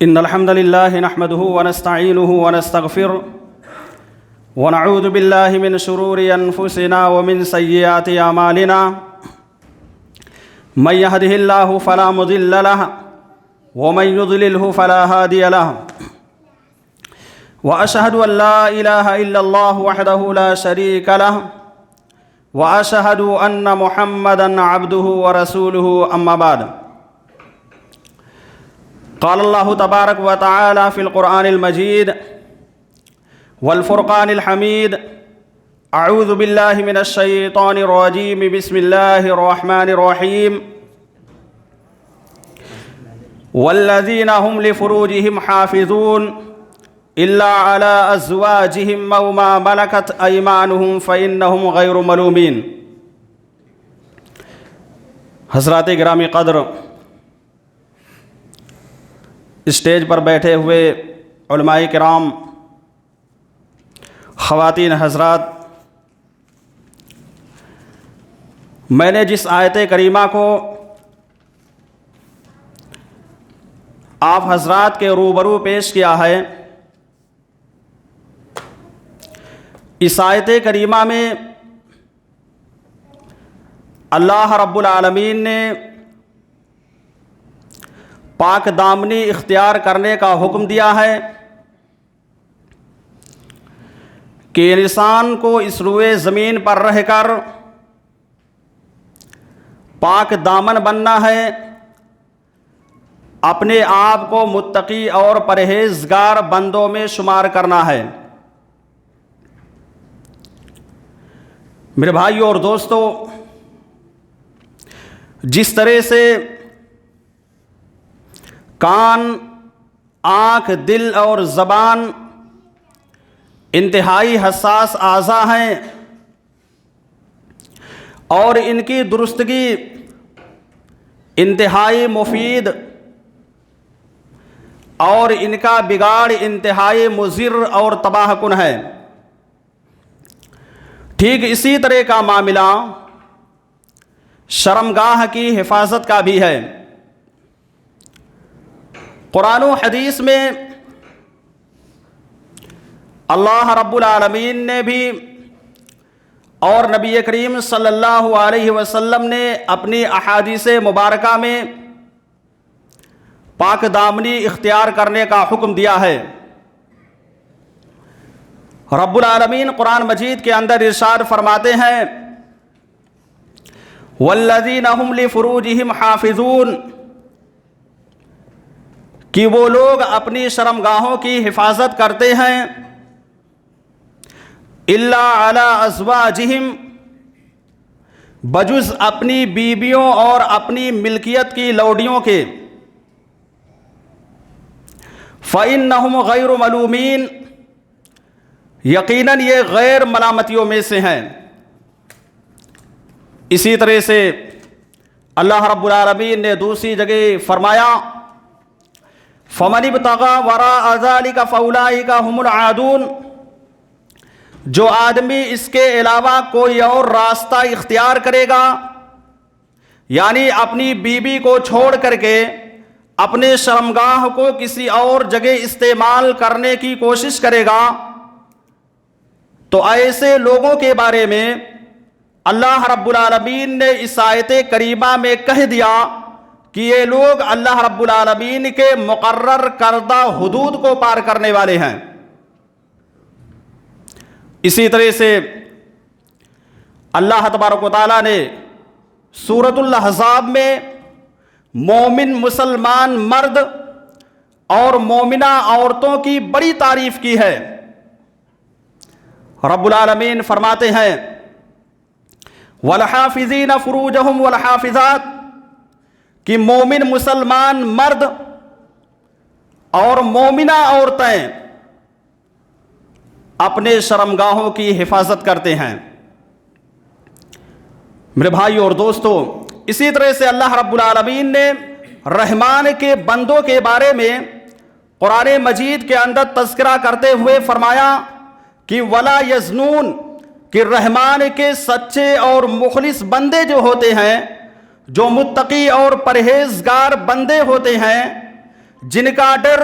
إن الحمد لله نحمده ونستعينه ونستغفره ونعوذ بالله من شرور أنفسنا ومن سيئات أعمالنا من يهده الله فلا مضل له ومن يضلله فلا هادي له وأشهد أن لا إله إلا الله وحده لا شريك له وأشهد أن محمدًا عبده ورسوله أما بعد قال الله تبارك وتعالى في القرآن المجيد والفرقان الحميد أعوذ بالله من الشيطان الرجيم بسم الله الرحمن الرحيم والذين هم لفروجهم حافظون إلا على أزواجهم أو ما ملكت أيمانهم فإنهم غير ملومين۔ حضرات گرامی قدر، اسٹیج پر بیٹھے ہوئے علماء کرام، خواتین حضرات، میں نے جس آیت کریمہ کو آپ حضرات کے روبرو پیش کیا ہے، اس آیت کریمہ میں اللہ رب العالمین نے پاک دامنی اختیار کرنے کا حکم دیا ہے کہ انسان کو اس روئے زمین پر رہ کر پاک دامن بننا ہے، اپنے آپ کو متقی اور پرہیزگار بندوں میں شمار کرنا ہے۔ میرے بھائیوں اور دوستو، جس طرح سے کان، آنکھ، دل اور زبان انتہائی حساس اعضاء ہیں اور ان کی درستگی انتہائی مفید اور ان کا بگاڑ انتہائی مضر اور تباہ کن ہے، ٹھیک اسی طرح کا معاملہ شرمگاہ کی حفاظت کا بھی ہے۔ قرآن و حدیث میں اللہ رب العالمین نے بھی اور نبی کریم صلی اللہ علیہ وسلم نے اپنی احادیث مبارکہ میں پاک دامنی اختیار کرنے کا حکم دیا ہے۔ رب العالمین قرآن مجید کے اندر ارشاد فرماتے ہیں والذین هم لفروجہم حافظون، کہ وہ لوگ اپنی شرمگاہوں کی حفاظت کرتے ہیں، الا علی ازواجہم، بجز اپنی بیویوں اور اپنی ملکیت کی لوڈیوں کے، فإنہم غیر ملومین، یقیناً یہ غیر ملامتیوں میں سے ہیں۔ اسی طرح سے اللہ رب العالمین نے دوسری جگہ فرمایا فَمَنِ ابْتَغَىٰ وَرَاءَ ذَلِكَ فَأُولَٰئِكَ هُمُ الْعَادُونَ، جو آدمی اس کے علاوہ کوئی اور راستہ اختیار کرے گا، یعنی اپنی بیوی کو چھوڑ کر کے اپنے شرمگاہ کو کسی اور جگہ استعمال کرنے کی کوشش کرے گا، تو ایسے لوگوں کے بارے میں اللہ رب العالمین نے اس آیت کریمہ میں کہہ دیا کہ یہ لوگ اللہ رب العالمین کے مقرر کردہ حدود کو پار کرنے والے ہیں۔ اسی طرح سے اللہ تبارک و تعالیٰ نے سورۃ الاحزاب میں مومن مسلمان مرد اور مومنہ عورتوں کی بڑی تعریف کی ہے۔ رب العالمین فرماتے ہیں وَالْحَافِظِينَ فُرُوجَهُمْ وَالْحَافِظَاتِ، کہ مومن مسلمان مرد اور مومنہ عورتیں اپنے شرمگاہوں کی حفاظت کرتے ہیں۔ میرے بھائیو اور دوستو، اسی طرح سے اللہ رب العالمین نے رحمان کے بندوں کے بارے میں قرآن مجید کے اندر تذکرہ کرتے ہوئے فرمایا کہ وَلَا يَزْنُونَ، کہ رحمان کے سچے اور مخلص بندے جو ہوتے ہیں، جو متقی اور پرہیزگار بندے ہوتے ہیں، جن کا ڈر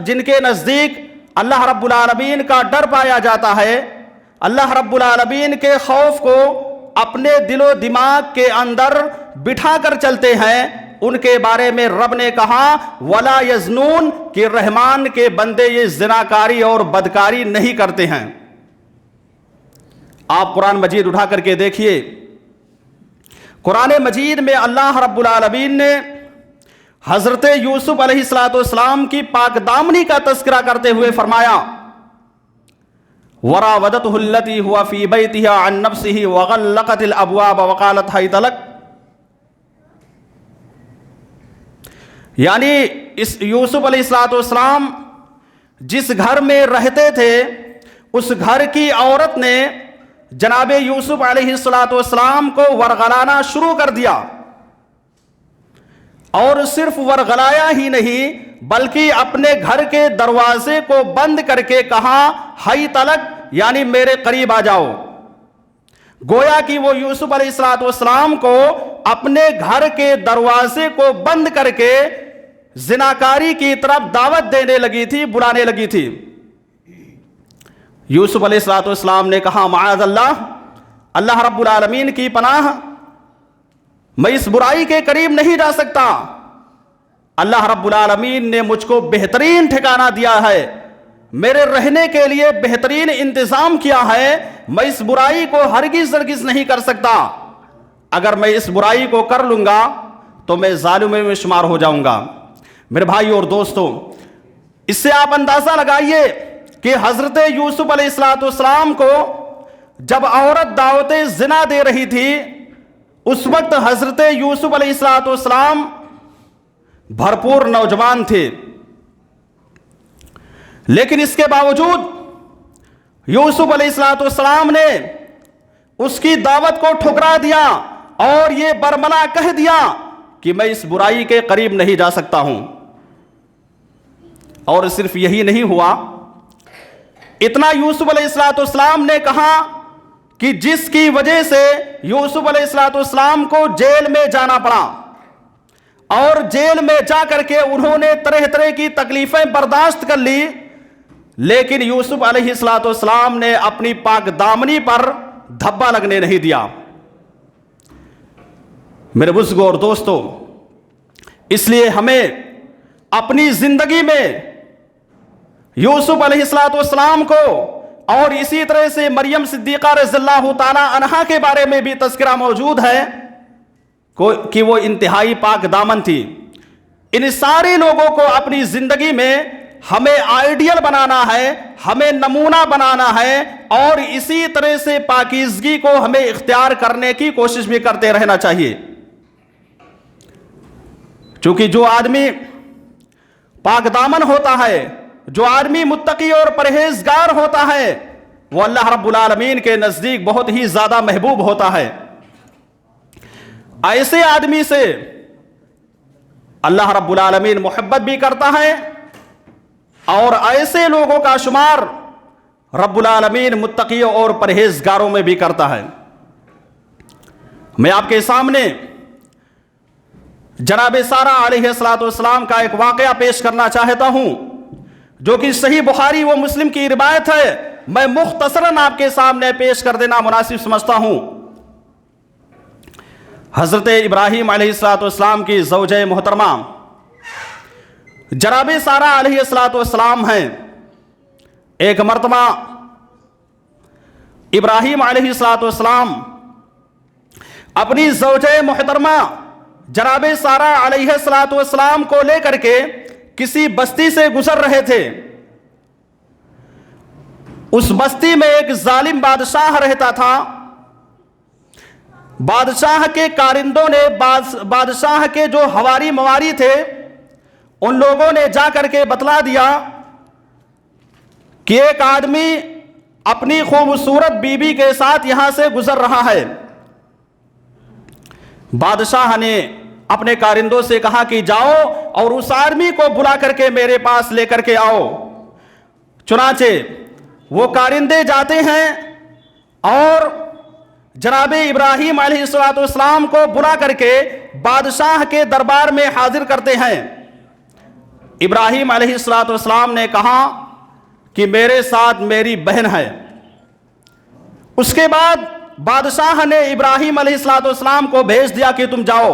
جن کے نزدیک اللہ رب العالمین کا ڈر پایا جاتا ہے، اللہ رب العالمین کے خوف کو اپنے دل و دماغ کے اندر بٹھا کر چلتے ہیں، ان کے بارے میں رب نے کہا وَلَا يَزْنُونَ کہ رحمان کے بندے یہ زناکاری اور بدکاری نہیں کرتے ہیں۔ آپ قرآن مجید اٹھا کر کے دیکھیے، قرآن مجید میں اللہ رب العالمین نے حضرت یوسف علیہ السلام کی پاک دامنی کا تذکرہ کرتے ہوئے فرمایا وَرَاوَدَتْهُ الَّتِي هُوَ فِي بَيْتِهَا عَن نَفْسِهِ وَغَلَّقَتِ الْأَبْوَابَ وَقَالَتْ هَيْتَ لَكَ، یعنی اس یوسف علیہ السلام جس گھر میں رہتے تھے اس گھر کی عورت نے جناب یوسف علیہ السلام کو ورغلانا شروع کر دیا، اور صرف ورغلایا ہی نہیں بلکہ اپنے گھر کے دروازے کو بند کر کے کہا ہائی تلک، یعنی میرے قریب آ جاؤ۔ گویا کہ وہ یوسف علیہ السلام کو اپنے گھر کے دروازے کو بند کر کے زناکاری کی طرف دعوت دینے لگی تھی، بلانے لگی تھی۔ یوسف علیہ السلام نے کہا معاذ اللہ، اللہ رب العالمین کی پناہ، میں اس برائی کے قریب نہیں جا سکتا، اللہ رب العالمین نے مجھ کو بہترین ٹھکانہ دیا ہے، میرے رہنے کے لیے بہترین انتظام کیا ہے، میں اس برائی کو ہرگز نہیں کر سکتا، اگر میں اس برائی کو کر لوں گا تو میں ظالموں میں شمار ہو جاؤں گا۔ میرے بھائی اور دوستوں، اس سے آپ اندازہ لگائیے کہ حضرت یوسف علیہ السلام کو جب عورت دعوت زنا دے رہی تھی اس وقت حضرت یوسف علیہ السلام بھرپور نوجوان تھے، لیکن اس کے باوجود یوسف علیہ السلام نے اس کی دعوت کو ٹھکرا دیا اور یہ برملا کہہ دیا کہ میں اس برائی کے قریب نہیں جا سکتا ہوں۔ اور صرف یہی نہیں ہوا، اتنا یوسف علیہ السلام نے کہا کہ جس کی وجہ سے یوسف علیہ السلام کو جیل میں جانا پڑا، اور جیل میں جا کر کے انہوں نے طرح طرح کی تکلیفیں برداشت کر لی، لیکن یوسف علیہ السلام نے اپنی پاک دامنی پر دھبا لگنے نہیں دیا۔ میرے بزرگوں اور دوستوں، اس لیے ہمیں اپنی زندگی میں یوسف علیہ السلام کو، اور اسی طرح سے مریم صدیقہ رضی اللہ تعالی عنہا کے بارے میں بھی تذکرہ موجود ہے کہ وہ انتہائی پاک دامن تھی۔ ان سارے لوگوں کو اپنی زندگی میں ہمیں آئیڈیل بنانا ہے، ہمیں نمونہ بنانا ہے، اور اسی طرح سے پاکیزگی کو ہمیں اختیار کرنے کی کوشش بھی کرتے رہنا چاہیے، چونکہ جو آدمی پاک دامن ہوتا ہے، جو آدمی متقی اور پرہیزگار ہوتا ہے، وہ اللہ رب العالمین کے نزدیک بہت ہی زیادہ محبوب ہوتا ہے۔ ایسے آدمی سے اللہ رب العالمین محبت بھی کرتا ہے، اور ایسے لوگوں کا شمار رب العالمین متقیوں اور پرہیزگاروں میں بھی کرتا ہے۔ میں آپ کے سامنے جناب سارہ علیہ السلام کا ایک واقعہ پیش کرنا چاہتا ہوں، جو کہ صحیح بخاری و مسلم کی روایت ہے، میں مختصراً آپ کے سامنے پیش کر دینا مناسب سمجھتا ہوں۔ حضرت ابراہیم علیہ السلام کی زوجہ محترمہ جناب سارہ علیہ السلام ہیں۔ ایک مرتبہ ابراہیم علیہ السلام اپنی زوجہ محترمہ جناب سارہ علیہ السلام کو لے کر کے کسی بستی سے گزر رہے تھے۔ اس بستی میں ایک ظالم بادشاہ رہتا تھا۔ بادشاہ کے کارندوں نے بادشاہ کے جو حواری مواری تھے ان لوگوں نے جا کر کے بتلا دیا کہ ایک آدمی اپنی خوبصورت بیوی کے ساتھ یہاں سے گزر رہا ہے۔ بادشاہ نے اپنے کارندوں سے کہا کہ جاؤ اور اس آدمی کو بلا کر کے میرے پاس لے کر کے آؤ۔ چنانچہ وہ کارندے جاتے ہیں اور جناب ابراہیم علیہ السلام کو بلا کر کے بادشاہ کے دربار میں حاضر کرتے ہیں۔ ابراہیم علیہ السلام نے کہا کہ میرے ساتھ میری بہن ہے۔ اس کے بعد بادشاہ نے ابراہیم علیہ السلام کو بھیج دیا کہ تم جاؤ،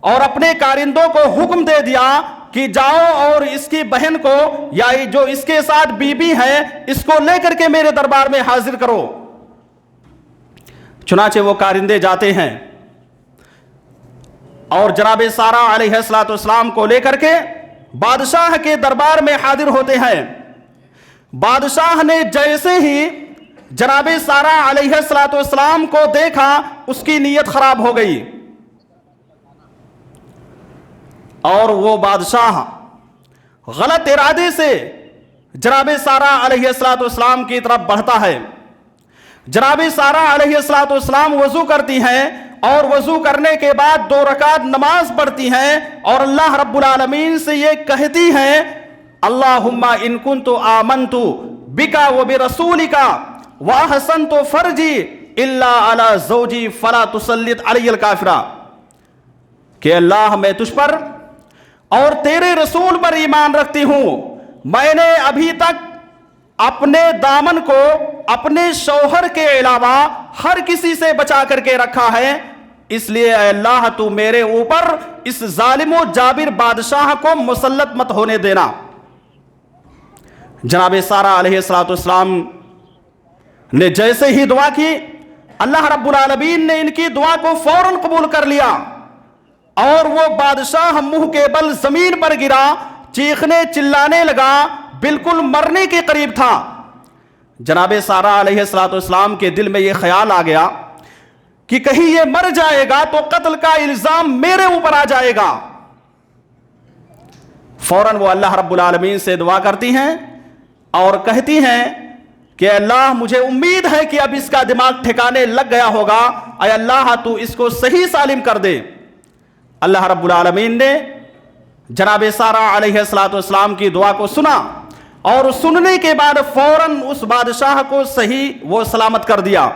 اور اپنے کارندوں کو حکم دے دیا کہ جاؤ اور اس کی بہن کو یا جو اس کے ساتھ بیوی ہے اس کو لے کر کے میرے دربار میں حاضر کرو۔ چنانچہ وہ کارندے جاتے ہیں اور جناب سارہ علیہ السلام کو لے کر کے بادشاہ کے دربار میں حاضر ہوتے ہیں۔ بادشاہ نے جیسے ہی جناب سارہ علیہ السلام کو دیکھا اس کی نیت خراب ہو گئی، اور وہ بادشاہ غلط ارادے سے جناب سارہ علیہ السلام کی طرف بڑھتا ہے۔ جناب سارہ علیہ السلام وضو کرتی ہیں اور وضو کرنے کے بعد 2 رکعت نماز پڑھتی ہیں اور اللہ رب العالمین سے یہ کہتی ہیں اللہم ان کنت آمنت بکا وبرسولکا واحسنت فرجی الا علی زوجی فلا تسلط علی الکافرہ، کہ اللہ میں تجھ پر اور تیرے رسول پر ایمان رکھتی ہوں، میں نے ابھی تک اپنے دامن کو اپنے شوہر کے علاوہ ہر کسی سے بچا کر کے رکھا ہے، اس لیے اے اللہ تو میرے اوپر اس ظالم و جابر بادشاہ کو مسلط مت ہونے دینا۔ جناب سارہ علیہ السلام نے جیسے ہی دعا کی، اللہ رب العالمین نے ان کی دعا کو فوراً قبول کر لیا، اور وہ بادشاہ منہ کے بل زمین پر گرا، چیخنے چلانے لگا، بالکل مرنے کے قریب تھا۔ جناب سارہ علیہ السلام کے دل میں یہ خیال آ گیا کہ کہیں یہ مر جائے گا تو قتل کا الزام میرے اوپر آ جائے گا۔ فوراً وہ اللہ رب العالمین سے دعا کرتی ہیں اور کہتی ہیں کہ اللہ مجھے امید ہے کہ اب اس کا دماغ ٹھکانے لگ گیا ہوگا، اے اللہ تو اس کو صحیح سالم کر دے۔ اللہ رب العالمین نے جناب سارہ علیہ السلام کی دعا کو سنا، اور سننے کے بعد فوراً اس بادشاہ کو صحیح و سلامت کر دیا۔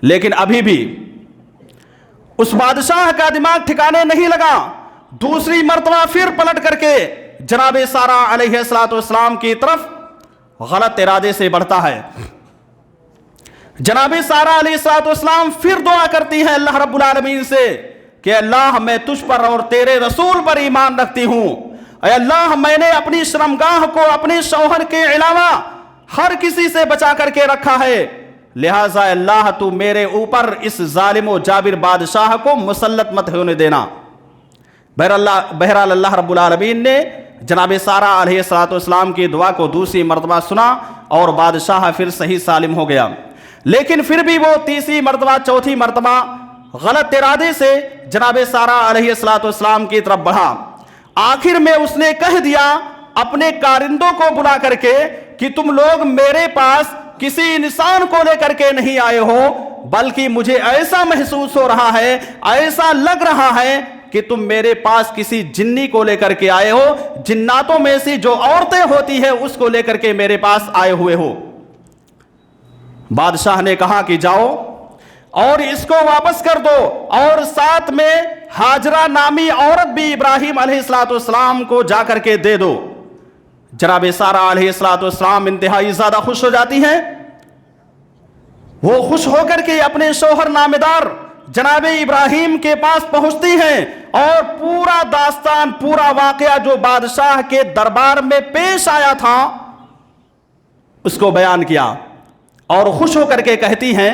لیکن ابھی بھی اس بادشاہ کا دماغ ٹھکانے نہیں لگا، دوسری مرتبہ پھر پلٹ کر کے جناب سارہ علیہ السلام کی طرف غلط ارادے سے بڑھتا ہے۔ جناب سارہ علیہ السلام پھر دعا کرتی ہیں اللہ رب العالمین سے کہ اللہ میں تجھ پر اور تیرے رسول پر ایمان رکھتی ہوں، اے اللہ میں نے اپنی شرمگاہ کو اپنے شوہر کے علاوہ ہر کسی سے بچا کر کے رکھا ہے، لہٰذا اللہ تو میرے اوپر اس ظالم و جابر بادشاہ کو مسلط مت ہونے دینا۔ بہرحال اللہ رب العالمین نے جناب سارہ علیہ السلام کی دعا کو دوسری مرتبہ سنا اور بادشاہ پھر صحیح سالم ہو گیا، لیکن پھر بھی وہ تیسری مرتبہ چوتھی مرتبہ غلط ارادے سے جناب سارہ علیہ السلام کی طرف بڑھا۔ آخر میں اس نے کہہ دیا اپنے کارندوں کو بلا کر کے کہ تم لوگ میرے پاس کسی انسان کو لے کر کے نہیں آئے ہو، بلکہ مجھے ایسا محسوس ہو رہا ہے، ایسا لگ رہا ہے کہ تم میرے پاس کسی جنی کو لے کر کے آئے ہو، جناتوں میں سے جو عورتیں ہوتی ہیں اس کو لے کر کے میرے پاس آئے ہوئے ہو۔ بادشاہ نے کہا کہ جاؤ اور اس کو واپس کر دو، اور ساتھ میں ہاجرہ نامی عورت بھی ابراہیم علیہ السلام کو جا کر کے دے دو۔ جناب سارہ علیہ السلام انتہائی زیادہ خوش ہو جاتی ہیں، وہ خوش ہو کر کے اپنے شوہر نامدار جناب ابراہیم کے پاس پہنچتی ہیں اور پورا داستان، پورا واقعہ جو بادشاہ کے دربار میں پیش آیا تھا اس کو بیان کیا، اور خوش ہو کر کے کہتی ہیں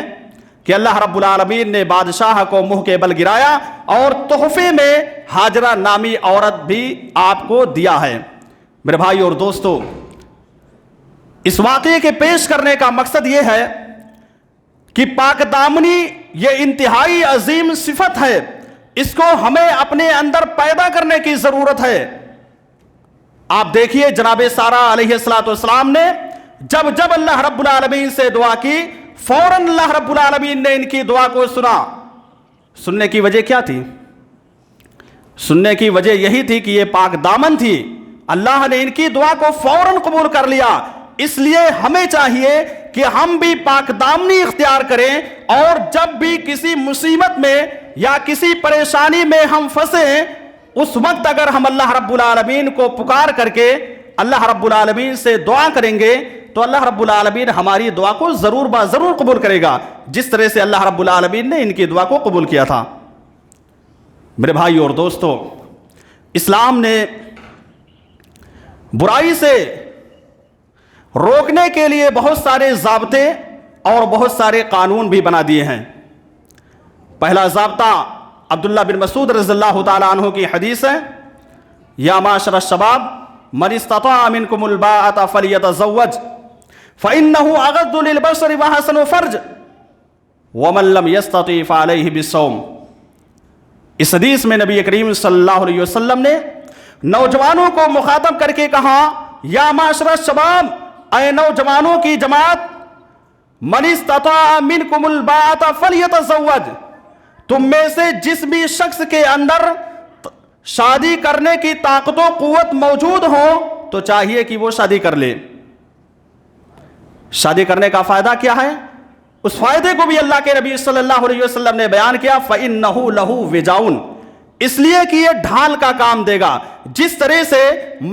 کہ اللہ رب العالمین نے بادشاہ کو منہ کے بل گرایا اور تحفے میں ہاجرہ نامی عورت بھی آپ کو دیا ہے۔ میرے بھائی اور دوستو، اس واقعے کے پیش کرنے کا مقصد یہ ہے کہ پاک دامنی یہ انتہائی عظیم صفت ہے، اس کو ہمیں اپنے اندر پیدا کرنے کی ضرورت ہے۔ آپ دیکھیے جناب سارہ علیہ السلام نے جب اللہ رب العالمین سے دعا کی، فوراً اللہ رب العالمین نے ان کی دعا کو سنا۔ سننے کی وجہ کیا تھی؟ سننے کی وجہ یہی تھی کہ یہ پاک دامن تھی، اللہ نے ان کی دعا کو فوراً قبول کر لیا۔ اس لیے ہمیں چاہیے کہ ہم بھی پاک دامنی اختیار کریں، اور جب بھی کسی مصیبت میں یا کسی پریشانی میں ہم پھنسیں اس وقت اگر ہم اللہ رب العالمین کو پکار کر کے اللہ رب العالمین سے دعا کریں گے تو اللہ رب العالمین ہماری دعا کو ضرور ضرور قبول کرے گا، جس طرح سے اللہ رب العالمین نے ان کی دعا کو قبول کیا تھا۔ میرے بھائی اور دوستو، اسلام نے برائی سے روکنے کے لیے بہت سارے ضابطے اور بہت سارے قانون بھی بنا دیے ہیں۔ پہلا ضابطہ عبداللہ بن مسعود رضی اللہ تعالیٰ عنہ کی حدیث ہے، یا معاشر الشباب من استطاع منکم الباءۃ فلیتزوج فإنہ اغض للبصر وحسن فرج ومن لم یستطع فعلیہ بالصوم۔ اس حدیث میں نبی کریم صلی اللہ علیہ وسلم نے نوجوانوں کو مخاطب کر کے کہا، یا معاشر الشباب، اے نوجوانوں کی جماعت، من استطاع منکم الباءۃ فلیتزوج، تم میں سے جس بھی شخص کے اندر شادی کرنے کی طاقت و قوت موجود ہو تو چاہیے کہ وہ شادی کر لے۔ شادی کرنے کا فائدہ کیا ہے؟ اس فائدے کو بھی اللہ کے نبی صلی اللہ علیہ وسلم نے بیان کیا، فَإِنَّهُ لَهُ وِجَاءٌ، اس لیے کہ یہ ڈھال کا کام دے گا۔ جس طرح سے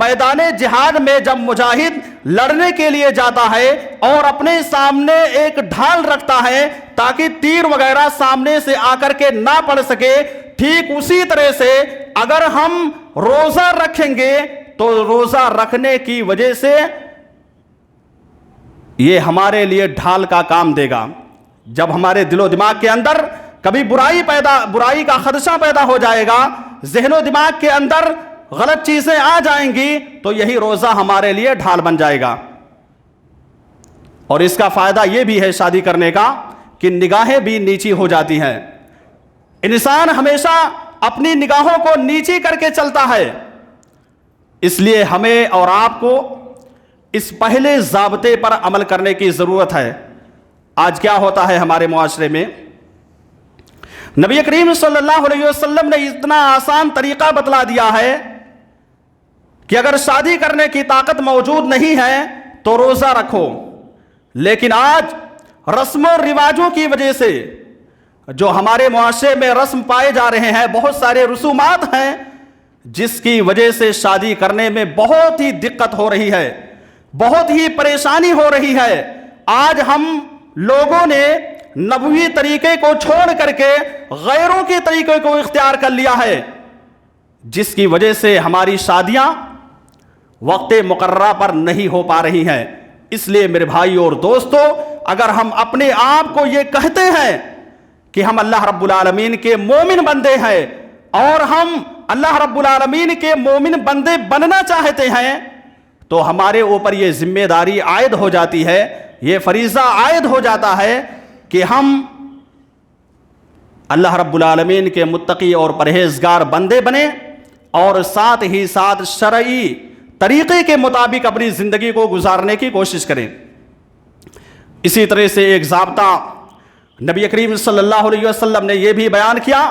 میدان جہاد میں جب مجاہد لڑنے کے لیے جاتا ہے اور اپنے سامنے ایک ڈھال رکھتا ہے تاکہ تیر وغیرہ سامنے سے آ کر کے نہ پڑ سکے، ٹھیک اسی طرح سے اگر ہم روزہ رکھیں گے تو روزہ رکھنے کی وجہ سے یہ ہمارے لیے ڈھال کا کام دے گا۔ جب ہمارے دل و دماغ کے اندر کبھی برائی کا خدشہ پیدا ہو جائے گا، ذہن و دماغ کے اندر غلط چیزیں آ جائیں گی تو یہی روزہ ہمارے لیے ڈھال بن جائے گا۔ اور اس کا فائدہ یہ بھی ہے شادی کرنے کا کہ نگاہیں بھی نیچی ہو جاتی ہیں۔ انسان ہمیشہ اپنی نگاہوں کو نیچی کر کے چلتا ہے، اس لیے ہمیں اور آپ کو اس پہلے ضابطے پر عمل کرنے کی ضرورت ہے۔ آج کیا ہوتا ہے ہمارے معاشرے میں؟ نبی کریم صلی اللہ علیہ وسلم نے اتنا آسان طریقہ بتلا دیا ہے کہ اگر شادی کرنے کی طاقت موجود نہیں ہے تو روزہ رکھو، لیکن آج رسم و رواجوں کی وجہ سے جو ہمارے معاشرے میں رسم پائے جا رہے ہیں، بہت سارے رسومات ہیں جس کی وجہ سے شادی کرنے میں بہت ہی دقت ہو رہی ہے، بہت ہی پریشانی ہو رہی ہے۔ آج ہم لوگوں نے نبوی طریقے کو چھوڑ کر کے غیروں کے طریقے کو اختیار کر لیا ہے، جس کی وجہ سے ہماری شادیاں وقت مقررہ پر نہیں ہو پا رہی ہیں۔ اس لیے میرے بھائی اور دوستو، اگر ہم اپنے آپ کو یہ کہتے ہیں کہ ہم اللہ رب العالمین کے مومن بندے ہیں اور ہم اللہ رب العالمین کے مومن بندے بننا چاہتے ہیں تو ہمارے اوپر یہ ذمہ داری عائد ہو جاتی ہے، یہ فریضہ عائد ہو جاتا ہے کہ ہم اللہ رب العالمین کے متقی اور پرہیزگار بندے بنیں اور ساتھ ہی ساتھ شرعی طریقے کے مطابق اپنی زندگی کو گزارنے کی کوشش کریں۔ اسی طرح سے ایک ضابطہ نبی کریم صلی اللہ علیہ وسلم نے یہ بھی بیان کیا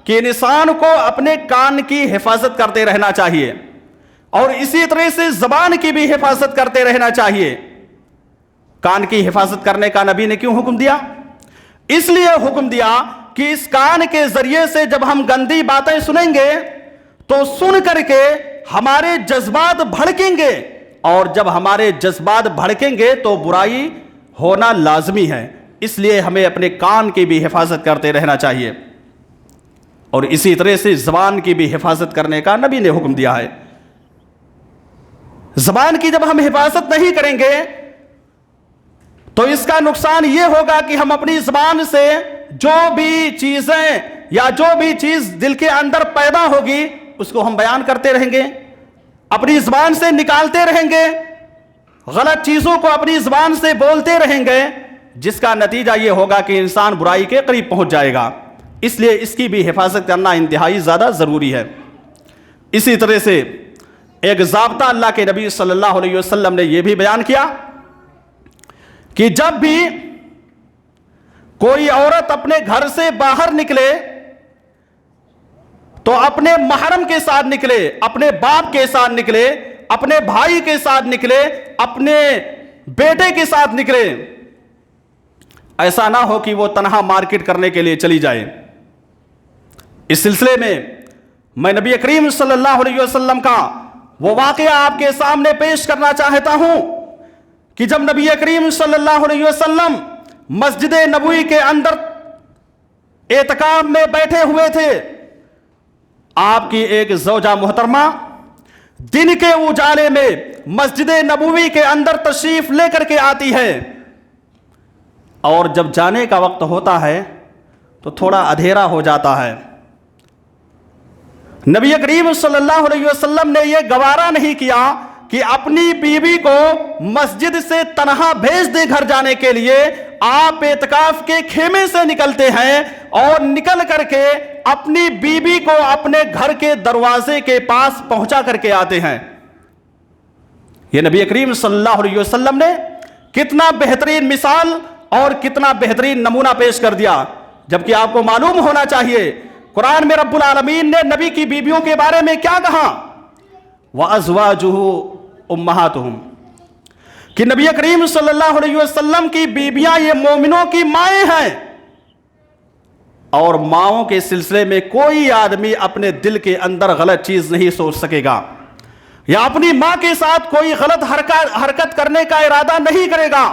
کہ انسان کو اپنے کان کی حفاظت کرتے رہنا چاہیے اور اسی طرح سے زبان کی بھی حفاظت کرتے رہنا چاہیے۔ کان کی حفاظت کرنے کا نبی نے کیوں حکم دیا؟ اس لیے حکم دیا کہ اس کان کے ذریعے سے جب ہم گندی باتیں سنیں گے تو سن کر کے ہمارے جذبات بھڑکیں گے، اور جب ہمارے جذبات بھڑکیں گے تو برائی ہونا لازمی ہے۔ اس لیے ہمیں اپنے کان کی بھی حفاظت کرتے رہنا چاہیے اور اسی طرح سے زبان کی بھی حفاظت کرنے کا نبی نے حکم دیا ہے۔ زبان کی جب ہم حفاظت نہیں کریں گے تو اس کا نقصان یہ ہوگا کہ ہم اپنی زبان سے جو بھی چیزیں یا جو بھی چیز دل کے اندر پیدا ہوگی اس کو ہم بیان کرتے رہیں گے، اپنی زبان سے نکالتے رہیں گے، غلط چیزوں کو اپنی زبان سے بولتے رہیں گے، جس کا نتیجہ یہ ہوگا کہ انسان برائی کے قریب پہنچ جائے گا۔ اس لیے اس کی بھی حفاظت کرنا انتہائی زیادہ ضروری ہے۔ اسی طرح سے ایک ضابطہ اللہ کے نبی صلی اللہ علیہ وسلم نے یہ بھی بیان کیا کہ جب بھی کوئی عورت اپنے گھر سے باہر نکلے تو اپنے محرم کے ساتھ نکلے، اپنے باپ کے ساتھ نکلے، اپنے بھائی کے ساتھ نکلے، اپنے بیٹے کے ساتھ نکلے۔ ایسا نہ ہو کہ وہ تنہا مارکیٹ کرنے کے لیے چلی جائے۔ اس سلسلے میں میں نبی کریم صلی اللہ علیہ وسلم کا وہ واقعہ آپ کے سامنے پیش کرنا چاہتا ہوں کہ جب نبی کریم صلی اللہ علیہ وسلم مسجد نبوی کے اندر اعتکاف میں بیٹھے ہوئے تھے، آپ کی ایک زوجہ محترمہ دن کے اجالے میں مسجد نبوی کے اندر تشریف لے کر کے آتی ہے، اور جب جانے کا وقت ہوتا ہے تو تھوڑا اندھیرا ہو جاتا ہے۔ نبی کریم صلی اللہ علیہ وسلم نے یہ گوارا نہیں کیا کہ اپنی بیوی کو مسجد سے تنہا بھیج دے گھر جانے کے لیے۔ آپ اعتکاف کے خیمے سے نکلتے ہیں اور نکل کر کے اپنی بیوی کو اپنے گھر کے دروازے کے پاس پہنچا کر کے آتے ہیں۔ یہ نبی کریم صلی اللہ علیہ وسلم نے کتنا بہترین مثال اور کتنا بہترین نمونہ پیش کر دیا، جبکہ آپ کو معلوم ہونا چاہیے قرآن میں رب العالمین نے نبی کی بیویوں کے بارے میں کیا کہا؟ وَأَزْوَاجُهُ أُمَّهَاتُهُمْ، کہ نبی کریم صلی اللہ علیہ وسلم کی بیویاں یہ مومنوں کی مائیں ہیں، اور ماؤں کے سلسلے میں کوئی آدمی اپنے دل کے اندر غلط چیز نہیں سوچ سکے گا، یا اپنی ماں کے ساتھ کوئی غلط حرکت کرنے کا ارادہ نہیں کرے گا۔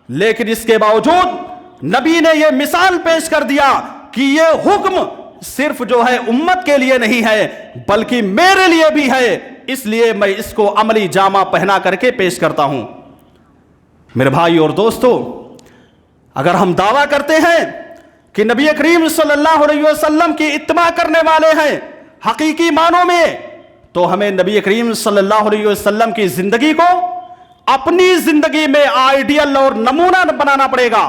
لیکن اس کے باوجود نبی نے یہ مثال پیش کر دیا کہ یہ حکم صرف جو ہے امت کے لیے نہیں ہے بلکہ میرے لیے بھی ہے، اس لیے میں اس کو عملی جامہ پہنا کر کے پیش کرتا ہوں۔ میرے بھائی اور دوستو، اگر ہم دعویٰ کرتے ہیں کہ نبی کریم صلی اللہ علیہ وسلم کی اتباع کرنے والے ہیں حقیقی معنوں میں، تو ہمیں نبی کریم صلی اللہ علیہ وسلم کی زندگی کو اپنی زندگی میں آئیڈیل اور نمونہ بنانا پڑے گا۔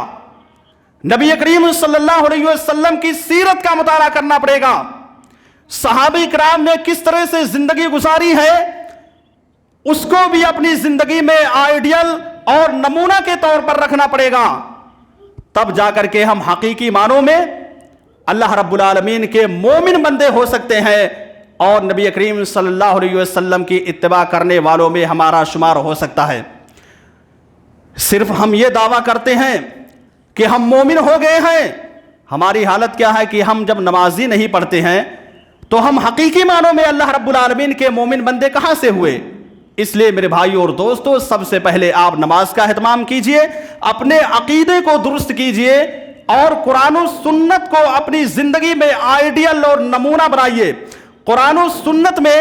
نبی کریم صلی اللہ علیہ وسلم کی سیرت کا مطالعہ کرنا پڑے گا، صحابہ کرام نے کس طرح سے زندگی گزاری ہے اس کو بھی اپنی زندگی میں آئیڈیل اور نمونہ کے طور پر رکھنا پڑے گا، تب جا کر کے ہم حقیقی معنوں میں اللہ رب العالمین کے مومن بندے ہو سکتے ہیں، اور نبی کریم صلی اللہ علیہ وسلم کی اتباع کرنے والوں میں ہمارا شمار ہو سکتا ہے۔ صرف ہم یہ دعویٰ کرتے ہیں کہ ہم مومن ہو گئے ہیں، ہماری حالت کیا ہے کہ ہم جب نمازی نہیں پڑھتے ہیں تو ہم حقیقی معنوں میں اللہ رب العالمین کے مومن بندے کہاں سے ہوئے؟ اس لیے میرے بھائی اور دوستو، سب سے پہلے آپ نماز کا اہتمام کیجئے، اپنے عقیدے کو درست کیجئے، اور قرآن و سنت کو اپنی زندگی میں آئیڈیل اور نمونہ بنائیے۔ قرآن و سنت میں،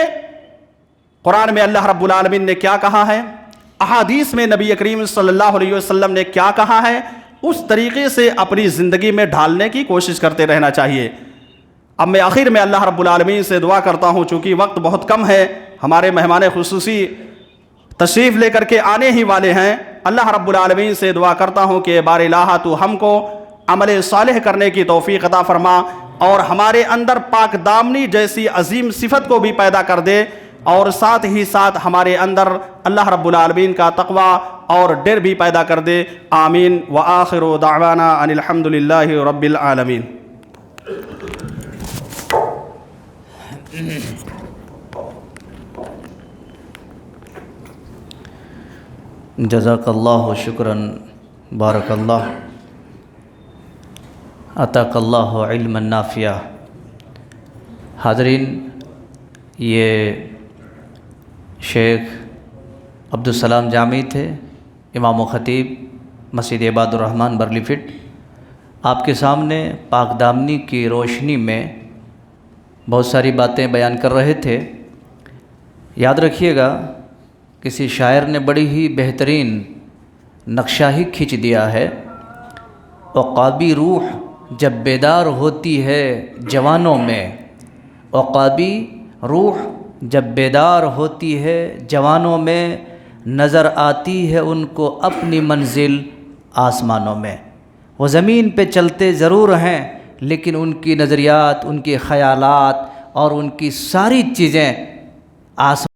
قرآن میں اللہ رب العالمین نے کیا کہا ہے، احادیث میں نبی کریم صلی اللہ علیہ وسلم نے کیا کہا ہے، اس طریقے سے اپنی زندگی میں ڈھالنے کی کوشش کرتے رہنا چاہیے۔ اب میں آخر میں اللہ رب العالمین سے دعا کرتا ہوں، چونکہ وقت بہت کم ہے، ہمارے مہمان خصوصی تشریف لے کر کے آنے ہی والے ہیں، اللہ رب العالمین سے دعا کرتا ہوں کہ بار الہ تو ہم کو عمل صالح کرنے کی توفیق عطا فرما، اور ہمارے اندر پاک دامنی جیسی عظیم صفت کو بھی پیدا کر دے، اور ساتھ ہی ساتھ ہمارے اندر اللہ رب العالمین کا تقوی اور ڈر بھی پیدا کر دے۔ آمین۔ وآخر دعوانا ان الحمد للہ رب العالمین۔ جزاک اللہ شکراً، بارک اللہ، عطاک اللہ علما نافعا۔ حاضرین، یہ شیخ عبدالسلام جامی تھے، امام و خطیب مسجد عباد الرحمن برلی فٹ۔ آپ کے سامنے پاک دامنی کی روشنی میں بہت ساری باتیں بیان کر رہے تھے۔ یاد رکھیے گا، کسی شاعر نے بڑی ہی بہترین نقشہ ہی کھینچ دیا ہے، عقابی روح جب بیدار ہوتی ہے جوانوں میں، عقابی روح جب بیدار ہوتی ہے جوانوں میں، نظر آتی ہے ان کو اپنی منزل آسمانوں میں۔ وہ زمین پہ چلتے ضرور ہیں لیکن ان کی نظریات، ان کے خیالات اور ان کی ساری چیزیں آسمان